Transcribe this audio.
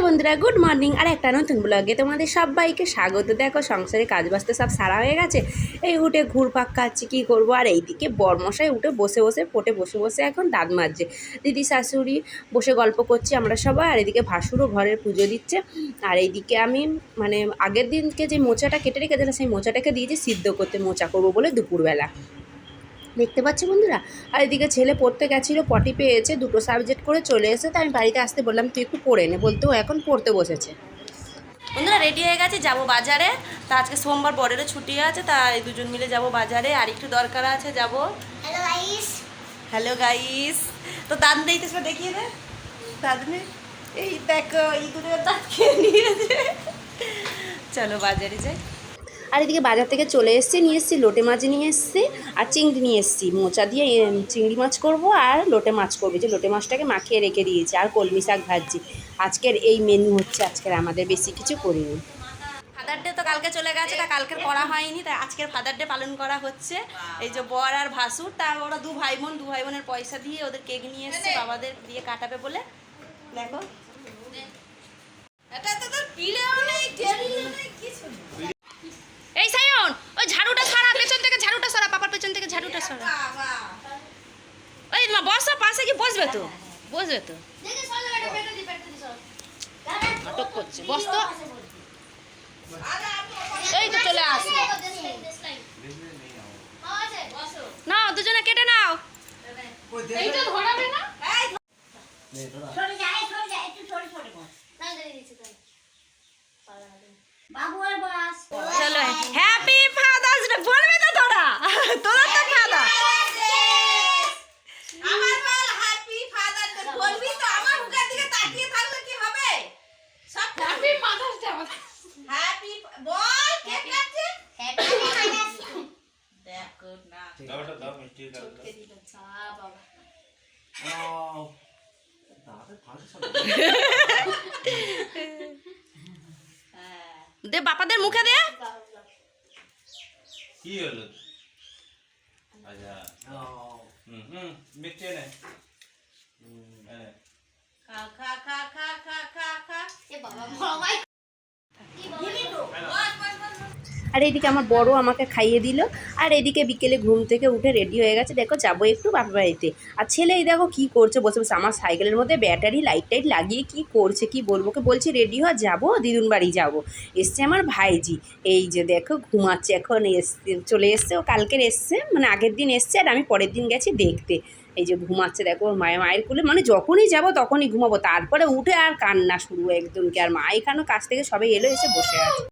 বন্ধুরা, good morning. আর একটা নতুন ব্লগে তোমাদের সবাইকে স্বাগত। দেখো সংসারে কাজ বাজ তো সব সারা হয়ে গেছে, এই উঠে ঘুরপাক খাচ্ছি, কী করবো। আর এইদিকে বরমশাই উঠে বসে বসে এখন দাঁত মাজছে। দিদি শাশুড়ি বসে গল্প করছি আমরা সবাই, আর এদিকে ভাসুরও ঘরের পুজো দিচ্ছে। আর এইদিকে আমি মানে আগের দিনকে যে মোচাটা কেটে রেখেছিলাম, সেই মোচাটাকে দিয়েছি সিদ্ধ করতে, মোচা করবো বলে দুপুরবেলা। দেখতে পাচ্ছি বন্ধুরা। আর এদিকে ছেলে পড়তে গেছিলো, পটি পেয়েছে, দুটো সাবজেক্ট করে চলে এসে, তাই আমি বাড়িতে আসতে বললাম তুই একটু পড়ে নে, বলতে ও এখন পড়তে বসেছে। বন্ধুরা রেডি হয়ে গেছে, যাব বাজারে। তা আজকে সোমবার, বরেরও ছুটি আছে, তাই দুজন মিলে যাব বাজারে। আর একটু দরকার আছে, যাব। Hello guys. তো দাঁত দিতে দেখিয়ে দে, দাঁত নেই, এই দেখো ইঁদুরের দাঁত খেয়ে নিয়েছে। চলো বাজারে যাই। আর এদিকে বাজার থেকে চলে এসেছি, নিয়ে এসেছি লোটে মাছ নিয়ে এসেছি, আর চিংড়ি নিয়ে এসেছি। মোচা দিয়ে চিংড়ি মাছ করব আর লোটে মাছ করবো, যে লোটে মাছটাকে মাখিয়ে রেখে দিয়েছি, আর কলমি শাক ভাজছি। আজকের এই মেনু হচ্ছে আজকের আমাদের, বেশি কিছু করিনি। ফাদার ডে তো কালকে চলে গেছে, তা কালকের করা হয়নি, তাই আজকের ফাদার ডে পালন করা হচ্ছে। এই যে বর আর ভাসুর, তা ওরা দু ভাই বোনের পয়সা দিয়ে ওদের কেক নিয়ে এসছে, বাবাদের দিয়ে কাটাবে বলে। দেখো এই সায়ন, ওই ঝাড়ুটা সরা, পেছন থেকে ঝাড়ুটা সরা, পাপার পেছন থেকে ঝাড়ুটা সরা। ওই মা বসো, পাশে কি বসবে তো, বসবে তো, নাটক করছে, বস তো। এই তো চলে আস, নাও দুজনে কেটে নাও। চলো হ্যাপি ফাদার্স ডে বলবে তো তোরা, তোরা তো ফাদার। আমার বল হ্যাপি ফাদার ডে বলবি তো, আমার মুখের দিকে তাকিয়ে থাকলে কি হবে? সব হ্যাপি ফাদার্স ডে, হ্যাপি বল, কে কাটছে হ্যাপি ফাদার্স ডে। দেখো না দাওটা দাও, মিষ্টি দাও চা বাবা। দাদা ফালতু সব দে বাপাদের মুখে দে। কি হলো? আচ্ছা মিষ্টি নে, খা খা খা খা খা খা খা। এ বাবা মামাই কি বলি তো, বস বস বস। আর এইদিকে আমার বড় আমাকে খাইয়ে দিল। আর এদিকে বিকেলে ঘুম থেকে উঠে রেডি হয়ে গেছে, দেখো যাবো একটু বাপের বাড়িতে। আর ছেলে এই দেখো কী করছে, বসে বসে আমার সাইকেলের মধ্যে ব্যাটারি লাইট টাইট লাগিয়ে কি করছে, কি বলবো। ওকে বলছি রেডি হওয়া, যাবো দিদুন বাড়ি যাবো। এসছে আমার ভাইজি, এই যে দেখো ঘুমাচ্ছে এখন, চলে এসছে। ও কালকের এসছে, মানে আগের দিন এসছে, আর আমি পরের দিন গেছি দেখতে। এই যে ঘুমাচ্ছে দেখো মায়ের কোলে, মানে যখনই যাব তখনই ঘুমাবো, তারপরে উঠে আর কান্না শুরু একদমকে। আর মা এখানেও কাছ থেকে সবাই এলো, এসে বসে আছে।